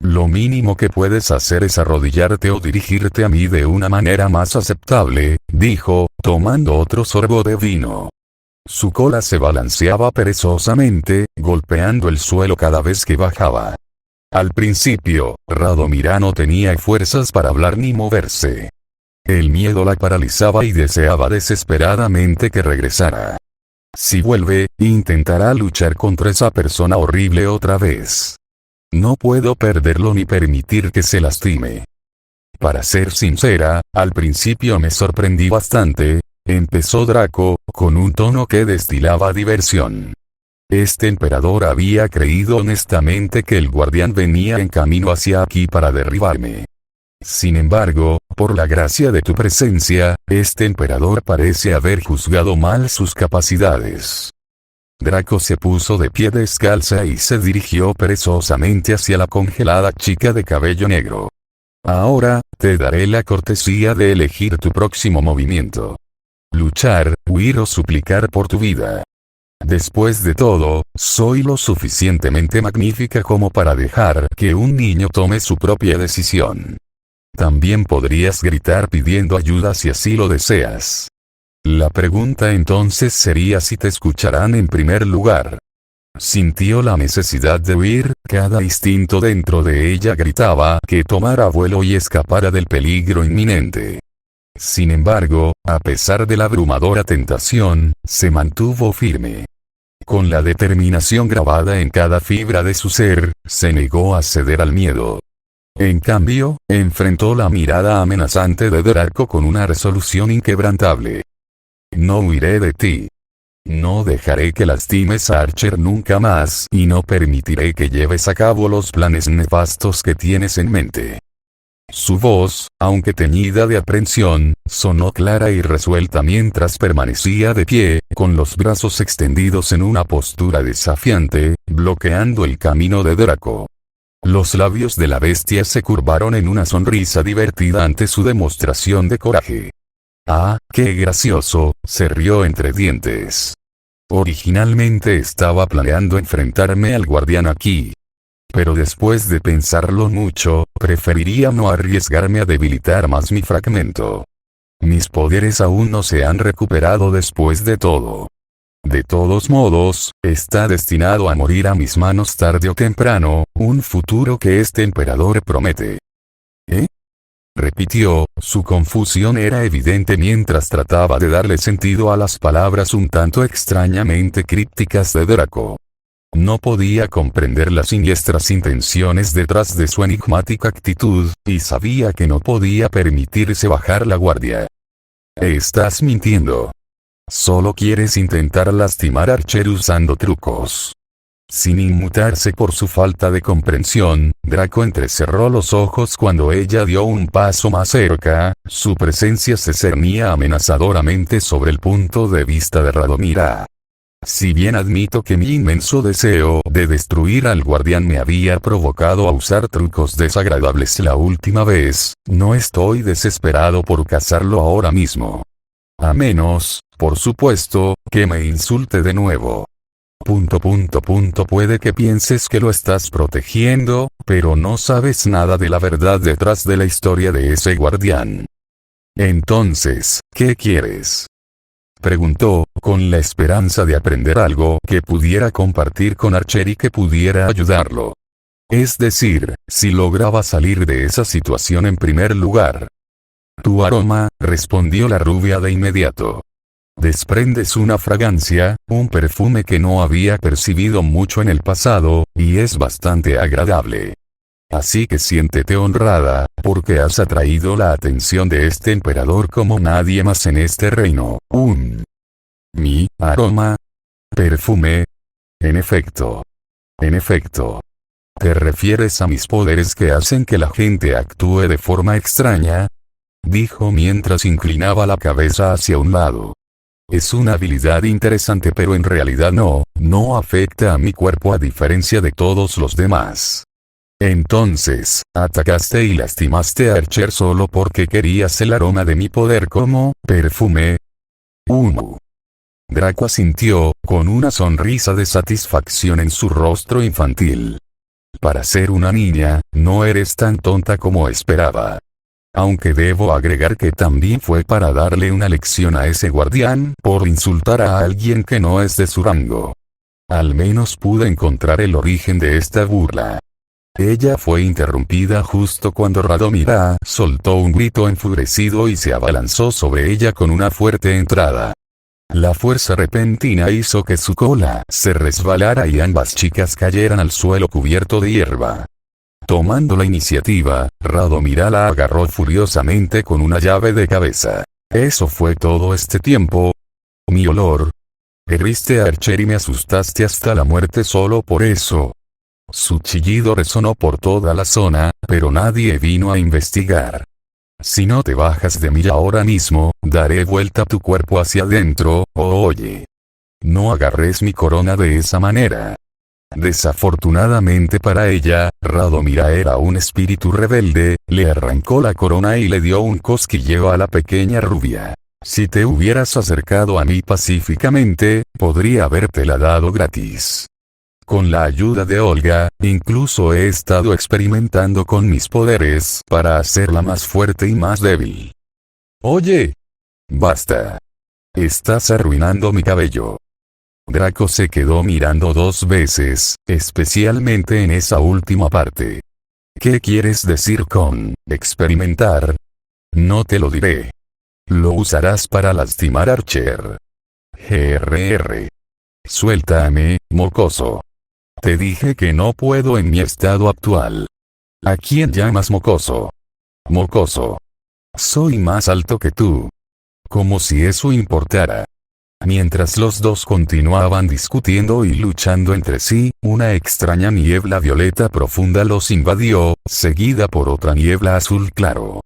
Lo mínimo que puedes hacer es arrodillarte o dirigirte a mí de una manera más aceptable, dijo, tomando otro sorbo de vino. Su cola se balanceaba perezosamente, golpeando el suelo cada vez que bajaba. Al principio, Radomira no tenía fuerzas para hablar ni moverse. El miedo la paralizaba y deseaba desesperadamente que regresara. Si vuelve, intentará luchar contra esa persona horrible otra vez. No puedo perderlo ni permitir que se lastime. Para ser sincera, al principio me sorprendí bastante, empezó Draco, con un tono que destilaba diversión. Este emperador había creído honestamente que el guardián venía en camino hacia aquí para derribarme. Sin embargo, por la gracia de tu presencia, este emperador parece haber juzgado mal sus capacidades. Draco se puso de pie descalza y se dirigió perezosamente hacia la congelada chica de cabello negro. Ahora, te daré la cortesía de elegir tu próximo movimiento. Luchar, huir o suplicar por tu vida. Después de todo, soy lo suficientemente magnífica como para dejar que un niño tome su propia decisión. También podrías gritar pidiendo ayuda si así lo deseas. La pregunta entonces sería si te escucharán en primer lugar. Sintió la necesidad de huir, cada instinto dentro de ella gritaba que tomara vuelo y escapara del peligro inminente. Sin embargo, a pesar de la abrumadora tentación, se mantuvo firme. Con la determinación grabada en cada fibra de su ser, se negó a ceder al miedo. En cambio, enfrentó la mirada amenazante de Draco con una resolución inquebrantable. No huiré de ti. No dejaré que lastimes a Archer nunca más y no permitiré que lleves a cabo los planes nefastos que tienes en mente. Su voz, aunque teñida de aprensión, sonó clara y resuelta mientras permanecía de pie, con los brazos extendidos en una postura desafiante, bloqueando el camino de Draco. Los labios de la bestia se curvaron en una sonrisa divertida ante su demostración de coraje. ¡Ah, qué gracioso!, se rió entre dientes. Originalmente estaba planeando enfrentarme al guardián aquí. Pero después de pensarlo mucho, preferiría no arriesgarme a debilitar más mi fragmento. Mis poderes aún no se han recuperado después de todo. De todos modos, está destinado a morir a mis manos tarde o temprano, un futuro que este emperador promete. ¿Eh? Repitió, su confusión era evidente mientras trataba de darle sentido a las palabras un tanto extrañamente crípticas de Draco. No podía comprender las siniestras intenciones detrás de su enigmática actitud, y sabía que no podía permitirse bajar la guardia. Estás mintiendo. Solo quieres intentar lastimar a Archer usando trucos. Sin inmutarse por su falta de comprensión, Draco entrecerró los ojos cuando ella dio un paso más cerca, su presencia se cernía amenazadoramente sobre el punto de vista de Radomira. Si bien admito que mi inmenso deseo de destruir al guardián me había provocado a usar trucos desagradables la última vez, no estoy desesperado por cazarlo ahora mismo. A menos, por supuesto, que me insulte de nuevo. Puede que pienses que lo estás protegiendo, pero no sabes nada de la verdad detrás de la historia de ese guardián. Entonces, ¿qué quieres?, preguntó, con la esperanza de aprender algo que pudiera compartir con Archer y que pudiera ayudarlo. Es decir, si lograba salir de esa situación en primer lugar. Tu aroma, respondió la rubia de inmediato. Desprendes una fragancia, un perfume que no había percibido mucho en el pasado, y es bastante agradable. Así que siéntete honrada, porque has atraído la atención de este emperador como nadie más en este reino. Mi aroma. Perfume. En efecto. En efecto. ¿Te refieres a mis poderes que hacen que la gente actúe de forma extraña?, dijo mientras inclinaba la cabeza hacia un lado. Es una habilidad interesante, pero en realidad no afecta a mi cuerpo a diferencia de todos los demás. Entonces, atacaste y lastimaste a Archer solo porque querías el aroma de mi poder como perfume. Draco asintió, con una sonrisa de satisfacción en su rostro infantil. Para ser una niña, no eres tan tonta como esperaba. Aunque debo agregar que también fue para darle una lección a ese guardián por insultar a alguien que no es de su rango. Al menos pude encontrar el origen de esta burla. Ella fue interrumpida justo cuando Radomira soltó un grito enfurecido y se abalanzó sobre ella con una fuerte entrada. La fuerza repentina hizo que su cola se resbalara y ambas chicas cayeran al suelo cubierto de hierba. Tomando la iniciativa, Radomira la agarró furiosamente con una llave de cabeza. ¿Eso fue todo este tiempo? Mi olor. Heriste a Archer y me asustaste hasta la muerte solo por eso. Su chillido resonó por toda la zona, pero nadie vino a investigar. Si no te bajas de mí ahora mismo, daré vuelta tu cuerpo hacia adentro, oye. No agarres mi corona de esa manera. Desafortunadamente para ella, Radomira era un espíritu rebelde, le arrancó la corona y le dio un cosquilleo a la pequeña rubia. Si te hubieras acercado a mí pacíficamente, podría habértela dado gratis. Con la ayuda de Olga, incluso he estado experimentando con mis poderes para hacerla más fuerte y más débil. Oye. Basta. Estás arruinando mi cabello. Draco se quedó mirando 2 veces, especialmente en esa última parte. ¿Qué quieres decir con experimentar? No te lo diré. Lo usarás para lastimar a Archer. Grr. Suéltame, mocoso. Te dije que no puedo en mi estado actual. ¿A quién llamas mocoso? Mocoso. Soy más alto que tú. Como si eso importara. Mientras los dos continuaban discutiendo y luchando entre sí, una extraña niebla violeta profunda los invadió, seguida por otra niebla azul claro.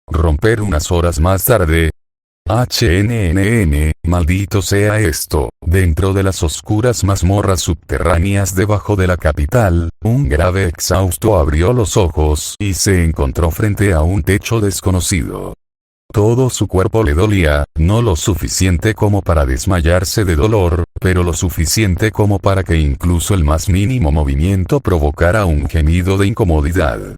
Romper unas horas más tarde. Maldito sea esto, dentro de las oscuras mazmorras subterráneas debajo de la capital, un grave exhausto abrió los ojos y se encontró frente a un techo desconocido. Todo su cuerpo le dolía, no lo suficiente como para desmayarse de dolor, pero lo suficiente como para que incluso el más mínimo movimiento provocara un gemido de incomodidad.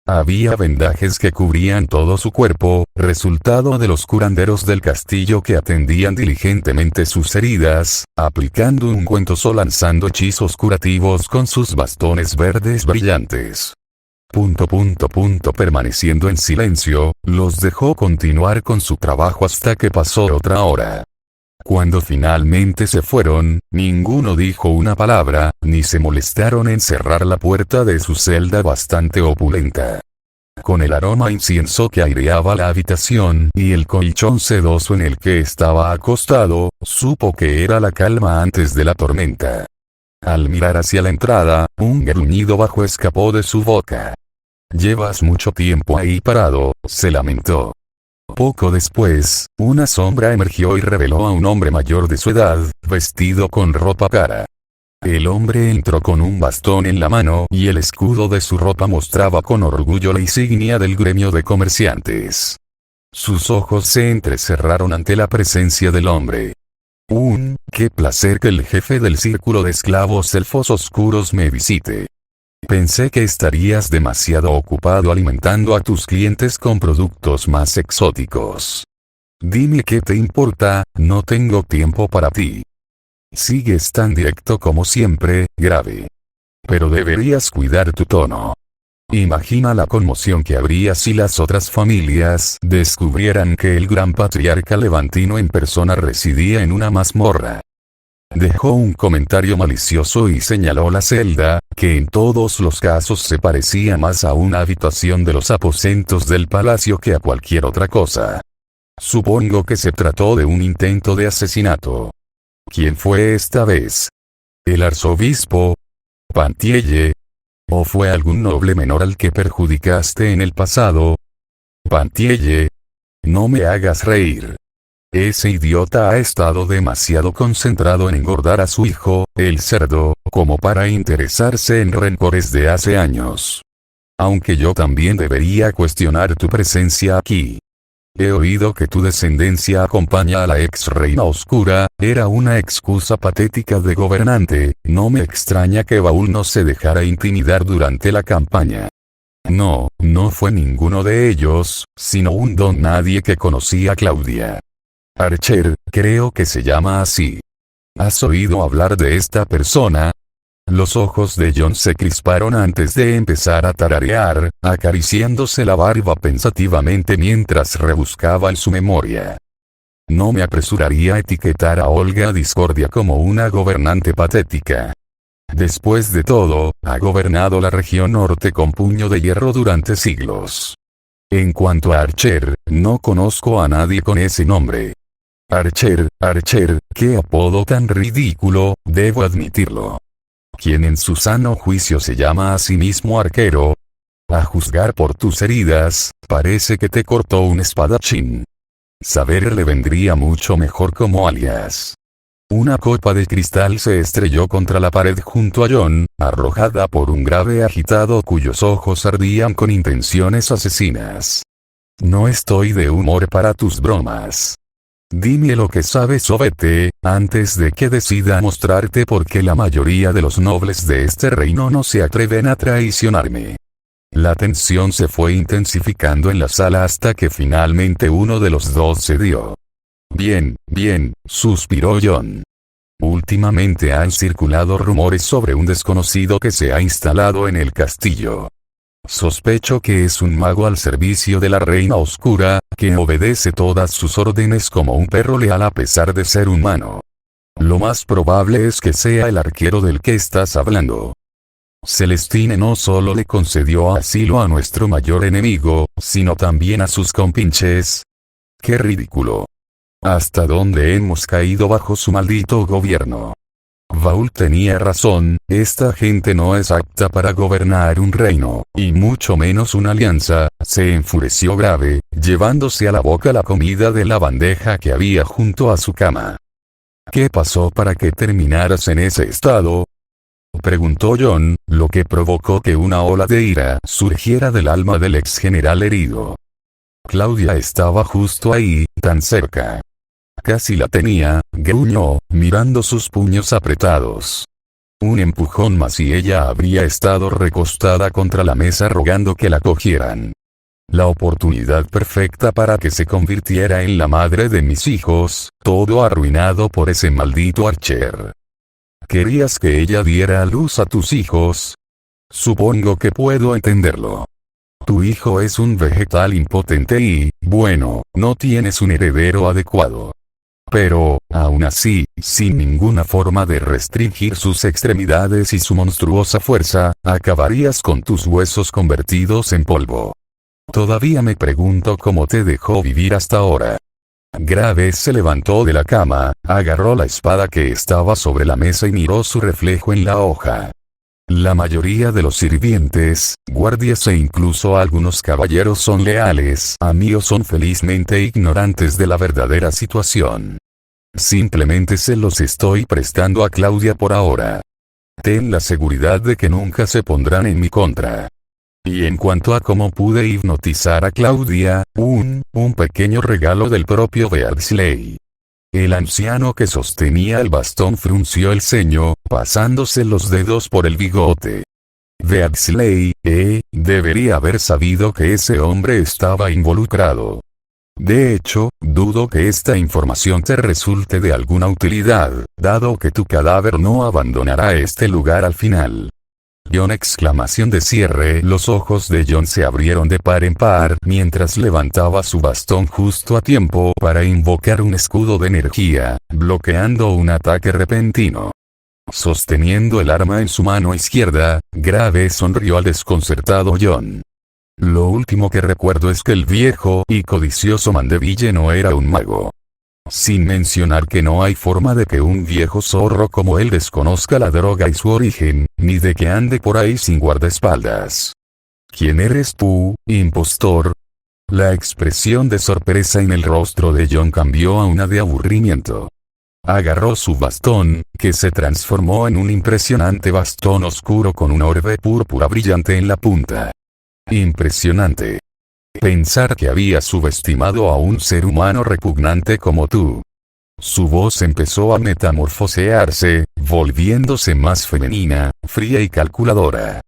Había vendajes que cubrían todo su cuerpo, resultado de los curanderos del castillo que atendían diligentemente sus heridas, aplicando ungüentos o lanzando hechizos curativos con sus bastones verdes brillantes. Permaneciendo en silencio, los dejó continuar con su trabajo hasta que pasó otra hora. Cuando finalmente se fueron, ninguno dijo una palabra, ni se molestaron en cerrar la puerta de su celda bastante opulenta. Con el aroma a incienso que aireaba la habitación y el colchón sedoso en el que estaba acostado, supo que era la calma antes de la tormenta. Al mirar hacia la entrada, un gruñido bajo escapó de su boca. «Llevas mucho tiempo ahí parado», se lamentó. Poco después, una sombra emergió y reveló a un hombre mayor de su edad, vestido con ropa cara. El hombre entró con un bastón en la mano y el escudo de su ropa mostraba con orgullo la insignia del gremio de comerciantes. Sus ojos se entrecerraron ante la presencia del hombre. «Qué placer que el jefe del círculo de esclavos elfos oscuros me visite. Pensé que estarías demasiado ocupado alimentando a tus clientes con productos más exóticos. Dime qué te importa, no tengo tiempo para ti». Sigues tan directo como siempre, grave. Pero deberías cuidar tu tono. Imagina la conmoción que habría si las otras familias descubrieran que el gran patriarca levantino en persona residía en una mazmorra. Dejó un comentario malicioso y señaló la celda, que en todos los casos se parecía más a una habitación de los aposentos del palacio que a cualquier otra cosa. Supongo que se trató de un intento de asesinato. ¿Quién fue esta vez? ¿El arzobispo? ¿Pantielle? ¿O fue algún noble menor al que perjudicaste en el pasado? Pantielle. No me hagas reír. Ese idiota ha estado demasiado concentrado en engordar a su hijo, el cerdo, como para interesarse en rencores de hace años. Aunque yo también debería cuestionar tu presencia aquí. He oído que tu descendencia acompaña a la ex reina oscura, era una excusa patética de gobernante, no me extraña que Baúl no se dejara intimidar durante la campaña. No fue ninguno de ellos, sino un don nadie que conocía a Claudia. Archer, creo que se llama así. ¿Has oído hablar de esta persona? Los ojos de John se crisparon antes de empezar a tararear, acariciándose la barba pensativamente mientras rebuscaba en su memoria. No me apresuraría a etiquetar a Olga Discordia como una gobernante patética. Después de todo, ha gobernado la región norte con puño de hierro durante siglos. En cuanto a Archer, no conozco a nadie con ese nombre. Archer, qué apodo tan ridículo, debo admitirlo. Quien en su sano juicio se llama a sí mismo arquero. A juzgar por tus heridas, parece que te cortó un espadachín. Saber le vendría mucho mejor como alias. Una copa de cristal se estrelló contra la pared junto a John, arrojada por un grave agitado cuyos ojos ardían con intenciones asesinas. No estoy de humor para tus bromas. Dime lo que sabes o vete, antes de que decida mostrarte por qué la mayoría de los nobles de este reino no se atreven a traicionarme. La tensión se fue intensificando en la sala hasta que finalmente uno de los dos cedió. Bien, suspiró John. Últimamente han circulado rumores sobre un desconocido que se ha instalado en el castillo. Sospecho que es un mago al servicio de la Reina Oscura, que obedece todas sus órdenes como un perro leal a pesar de ser humano. Lo más probable es que sea el arquero del que estás hablando. Celestine no solo le concedió asilo a nuestro mayor enemigo, sino también a sus compinches. ¡Qué ridículo! ¿Hasta dónde hemos caído bajo su maldito gobierno? Vault tenía razón, esta gente no es apta para gobernar un reino, y mucho menos una alianza, se enfureció grave, llevándose a la boca la comida de la bandeja que había junto a su cama. ¿Qué pasó para que terminaras en ese estado? Preguntó John, lo que provocó que una ola de ira surgiera del alma del ex general herido. Claudia estaba justo ahí, tan cerca. Casi la tenía, gruñó, mirando sus puños apretados. Un empujón más y ella habría estado recostada contra la mesa rogando que la cogieran. La oportunidad perfecta para que se convirtiera en la madre de mis hijos, todo arruinado por ese maldito Archer. ¿Querías que ella diera a luz a tus hijos? Supongo que puedo entenderlo. Tu hijo es un vegetal impotente y, bueno, no tienes un heredero adecuado. Pero, aún así, sin ninguna forma de restringir sus extremidades y su monstruosa fuerza, acabarías con tus huesos convertidos en polvo. Todavía me pregunto cómo te dejó vivir hasta ahora. Graves se levantó de la cama, agarró la espada que estaba sobre la mesa y miró su reflejo en la hoja. La mayoría de los sirvientes, guardias e incluso algunos caballeros son leales a mí o son felizmente ignorantes de la verdadera situación. Simplemente se los estoy prestando a Claudia por ahora. Ten la seguridad de que nunca se pondrán en mi contra. Y en cuanto a cómo pude hipnotizar a Claudia, un pequeño regalo del propio Beardsley. El anciano que sostenía el bastón frunció el ceño, pasándose los dedos por el bigote. Beardsley, debería haber sabido que ese hombre estaba involucrado. De hecho, dudo que esta información te resulte de alguna utilidad, dado que tu cadáver no abandonará este lugar al final. John! Exclamación de cierre. Los ojos de John se abrieron de par en par mientras levantaba su bastón justo a tiempo para invocar un escudo de energía, bloqueando un ataque repentino. Sosteniendo el arma en su mano izquierda, Grave sonrió al desconcertado John. Lo último que recuerdo es que el viejo y codicioso Mandeville no era un mago. Sin mencionar que no hay forma de que un viejo zorro como él desconozca la droga y su origen, ni de que ande por ahí sin guardaespaldas. ¿Quién eres tú, impostor? La expresión de sorpresa en el rostro de John cambió a una de aburrimiento. Agarró su bastón, que se transformó en un impresionante bastón oscuro con una orbe púrpura brillante en la punta. Impresionante. Pensar que había subestimado a un ser humano repugnante como tú. Su voz empezó a metamorfosearse, volviéndose más femenina, fría y calculadora.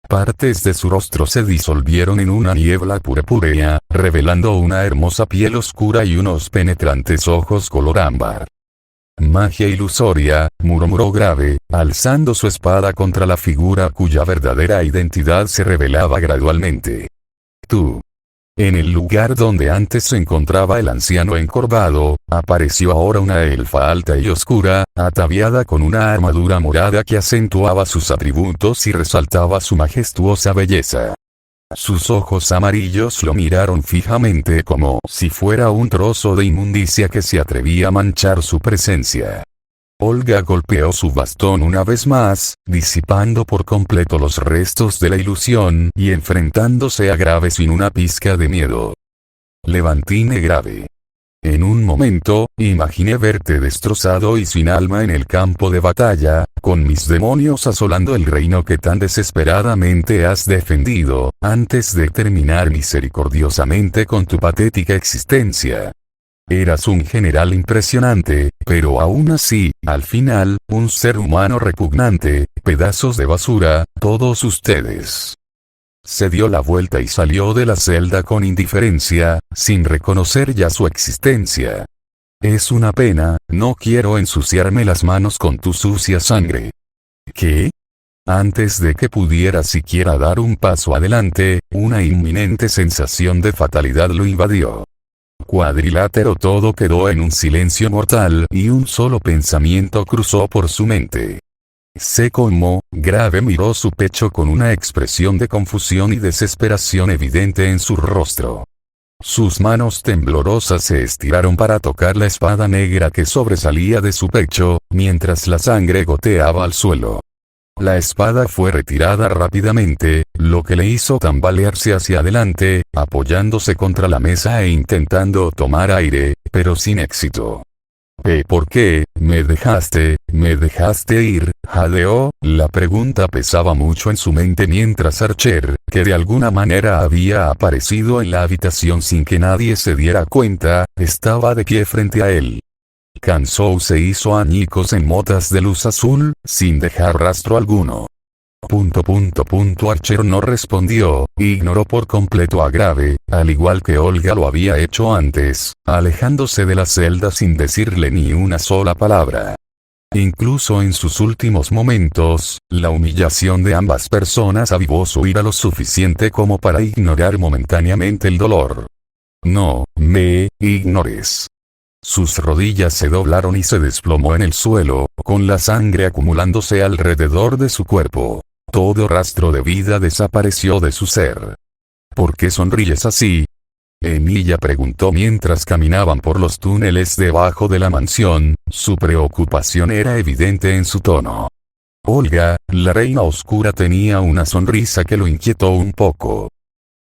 Partes de su rostro se disolvieron en una niebla purpúrea, revelando una hermosa piel oscura y unos penetrantes ojos color ámbar. Magia ilusoria, murmuró Grave, alzando su espada contra la figura cuya verdadera identidad se revelaba gradualmente. Tú. En el lugar donde antes se encontraba el anciano encorvado, apareció ahora una elfa alta y oscura, ataviada con una armadura morada que acentuaba sus atributos y resaltaba su majestuosa belleza. Sus ojos amarillos lo miraron fijamente como si fuera un trozo de inmundicia que se atrevía a manchar su presencia. Olga golpeó su bastón una vez más, disipando por completo los restos de la ilusión y enfrentándose a Grave sin una pizca de miedo. Levantine Grave. En un momento, imaginé verte destrozado y sin alma en el campo de batalla, con mis demonios asolando el reino que tan desesperadamente has defendido, antes de terminar misericordiosamente con tu patética existencia. Eras un general impresionante, pero aún así, al final, un ser humano repugnante, pedazos de basura, todos ustedes. Se dio la vuelta y salió de la celda con indiferencia, sin reconocer ya su existencia. Es una pena, no quiero ensuciarme las manos con tu sucia sangre. ¿Qué? Antes de que pudiera siquiera dar un paso adelante, una inminente sensación de fatalidad lo invadió. Cuadrilátero todo quedó en un silencio mortal y un solo pensamiento cruzó por su mente. Sé cómo, Grave miró su pecho con una expresión de confusión y desesperación evidente en su rostro. Sus manos temblorosas se estiraron para tocar la espada negra que sobresalía de su pecho, mientras la sangre goteaba al suelo. La espada fue retirada rápidamente, lo que le hizo tambalearse hacia adelante, apoyándose contra la mesa e intentando tomar aire, pero sin éxito. ¿Por qué me dejaste ir? Jadeó. La pregunta pesaba mucho en su mente mientras Archer, que de alguna manera había aparecido en la habitación sin que nadie se diera cuenta, estaba de pie frente a él. Kansou se hizo añicos en motas de luz azul, sin dejar rastro alguno. Archer no respondió, ignoró por completo a Grave, al igual que Olga lo había hecho antes, alejándose de la celda sin decirle ni una sola palabra. Incluso en sus últimos momentos, la humillación de ambas personas avivó su ira lo suficiente como para ignorar momentáneamente el dolor. No me ignores. Sus rodillas se doblaron y se desplomó en el suelo, con la sangre acumulándose alrededor de su cuerpo. Todo rastro de vida desapareció de su ser. ¿Por qué sonríes así? Emilia preguntó mientras caminaban por los túneles debajo de la mansión, su preocupación era evidente en su tono. Olga, la reina oscura tenía una sonrisa que lo inquietó un poco.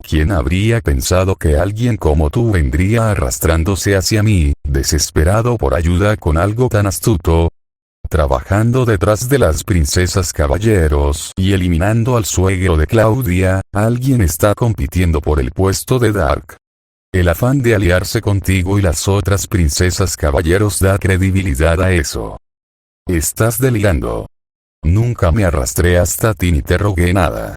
¿Quién habría pensado que alguien como tú vendría arrastrándose hacia mí, desesperado por ayuda con algo tan astuto? Trabajando detrás de las princesas caballeros y eliminando al suegro de Claudia, alguien está compitiendo por el puesto de Dark. El afán de aliarse contigo y las otras princesas caballeros da credibilidad a eso. Estás delirando. Nunca me arrastré hasta ti ni te rogué nada.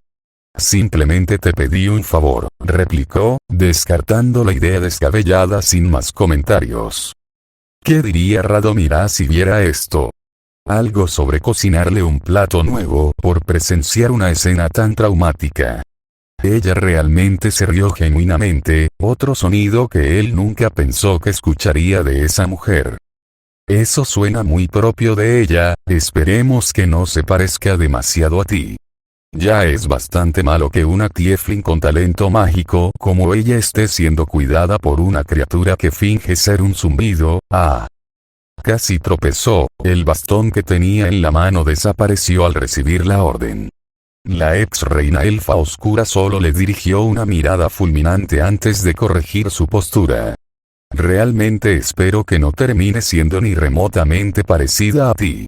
Simplemente te pedí un favor, replicó, descartando la idea descabellada sin más comentarios. ¿Qué diría Radomira si viera esto? Algo sobre cocinarle un plato nuevo por presenciar una escena tan traumática. Ella realmente se rió genuinamente, otro sonido que él nunca pensó que escucharía de esa mujer. Eso suena muy propio de ella, esperemos que no se parezca demasiado a ti. Ya es bastante malo que una tiefling con talento mágico como ella esté siendo cuidada por una criatura que finge ser un zumbido. Casi tropezó, el bastón que tenía en la mano desapareció al recibir la orden. La ex reina elfa oscura solo le dirigió una mirada fulminante antes de corregir su postura. Realmente espero que no termine siendo ni remotamente parecida a ti.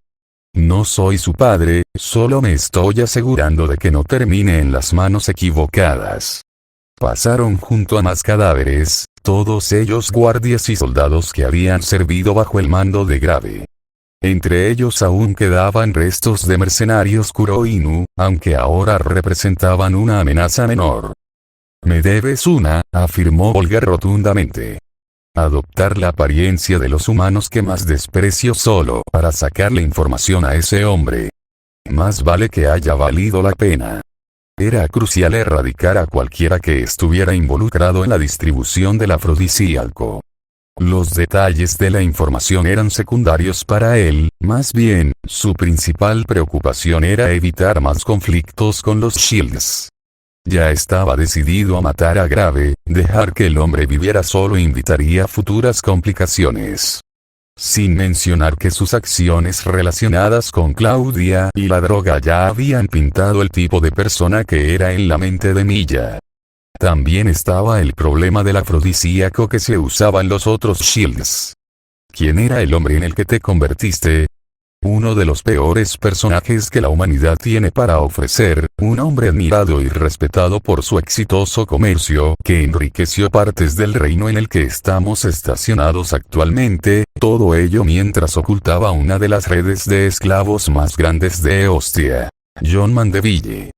No soy su padre, solo me estoy asegurando de que no termine en las manos equivocadas. Pasaron junto a más cadáveres, todos ellos guardias y soldados que habían servido bajo el mando de Grave. Entre ellos aún quedaban restos de mercenarios Kuroinu, aunque ahora representaban una amenaza menor. Me debes una, afirmó Olga rotundamente. Adoptar la apariencia de los humanos que más desprecio solo para sacarle información a ese hombre. Más vale que haya valido la pena. Era crucial erradicar a cualquiera que estuviera involucrado en la distribución del afrodisíaco. Los detalles de la información eran secundarios para él, más bien, su principal preocupación era evitar más conflictos con los Shields. Ya estaba decidido a matar a Grave, dejar que el hombre viviera solo invitaría a futuras complicaciones. Sin mencionar que sus acciones relacionadas con Claudia y la droga ya habían pintado el tipo de persona que era en la mente de Milla. También estaba el problema del afrodisíaco que se usaba en los otros Shields. ¿Quién era el hombre en el que te convertiste? Uno de los peores personajes que la humanidad tiene para ofrecer, un hombre admirado y respetado por su exitoso comercio que enriqueció partes del reino en el que estamos estacionados actualmente, todo ello mientras ocultaba una de las redes de esclavos más grandes de Eostia. John Mandeville,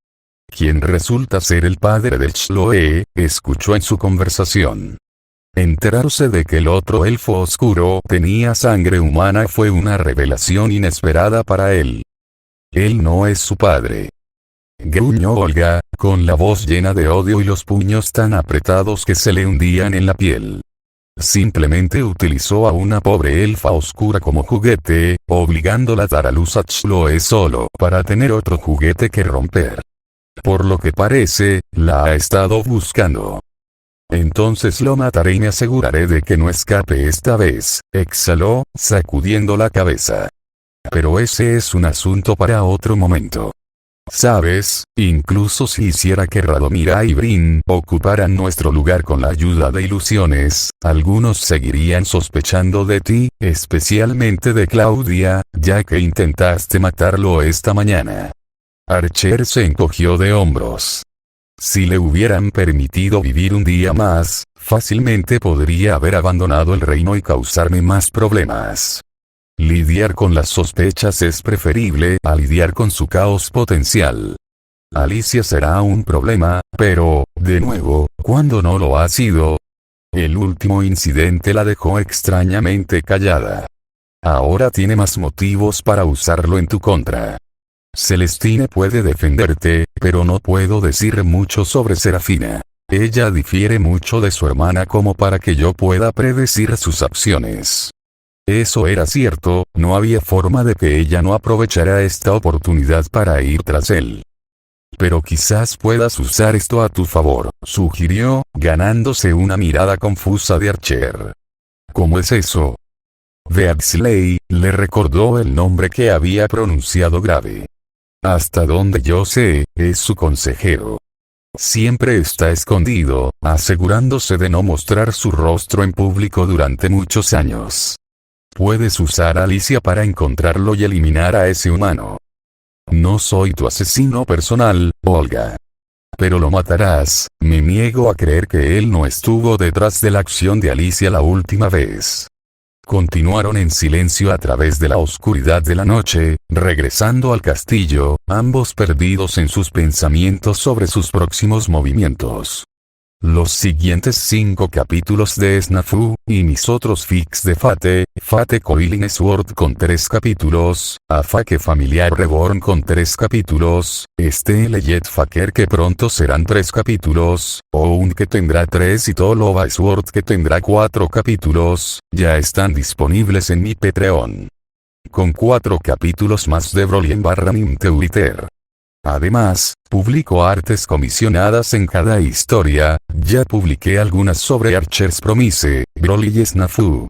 quien resulta ser el padre de Chloe, escuchó en su conversación. Enterarse de que el otro elfo oscuro tenía sangre humana fue una revelación inesperada para él. Él no es su padre. Gruñó Olga, con la voz llena de odio y los puños tan apretados que se le hundían en la piel. Simplemente utilizó a una pobre elfa oscura como juguete, obligándola a dar a luz a Chloe solo para tener otro juguete que romper. Por lo que parece, la ha estado buscando. Entonces lo mataré y me aseguraré de que no escape esta vez, exhaló, sacudiendo la cabeza. Pero ese es un asunto para otro momento. Sabes, incluso si hiciera que Radomira y Brin ocuparan nuestro lugar con la ayuda de ilusiones, algunos seguirían sospechando de ti, especialmente de Claudia, ya que intentaste matarlo esta mañana. Archer se encogió de hombros. Si le hubieran permitido vivir un día más, fácilmente podría haber abandonado el reino y causarme más problemas. Lidiar con las sospechas es preferible a lidiar con su caos potencial. Alicia será un problema, pero, de nuevo, ¿cuándo no lo ha sido? El último incidente la dejó extrañamente callada. Ahora tiene más motivos para usarlo en tu contra. Celestine puede defenderte, pero no puedo decir mucho sobre Serafina. Ella difiere mucho de su hermana como para que yo pueda predecir sus acciones. Eso era cierto, no había forma de que ella no aprovechara esta oportunidad para ir tras él. Pero quizás puedas usar esto a tu favor, sugirió, ganándose una mirada confusa de Archer. ¿Cómo es eso? Beasley le recordó el nombre que había pronunciado Grave. Hasta donde yo sé, es su consejero. Siempre está escondido, asegurándose de no mostrar su rostro en público durante muchos años. Puedes usar a Alicia para encontrarlo y eliminar a ese humano. No soy tu asesino personal, Olga. Pero lo matarás, me niego a creer que él no estuvo detrás de la acción de Alicia la última vez. Continuaron en silencio a través de la oscuridad de la noche, regresando al castillo, ambos perdidos en sus pensamientos sobre sus próximos movimientos. Los siguientes 5 capítulos de Snafu, y mis otros fics de Fate Coiling Sword con 3 capítulos, Afake Familiar Reborn con 3 capítulos, Jet Faker que pronto serán 3 capítulos, Oun que tendrá 3 y Tolova Sword que tendrá 4 capítulos, ya están disponibles en mi Patreon. Con 4 capítulos más de Broly en /Twitter. Además, publico artes comisionadas en cada historia, ya publiqué algunas sobre Archer's Promise, Broly y Snafu.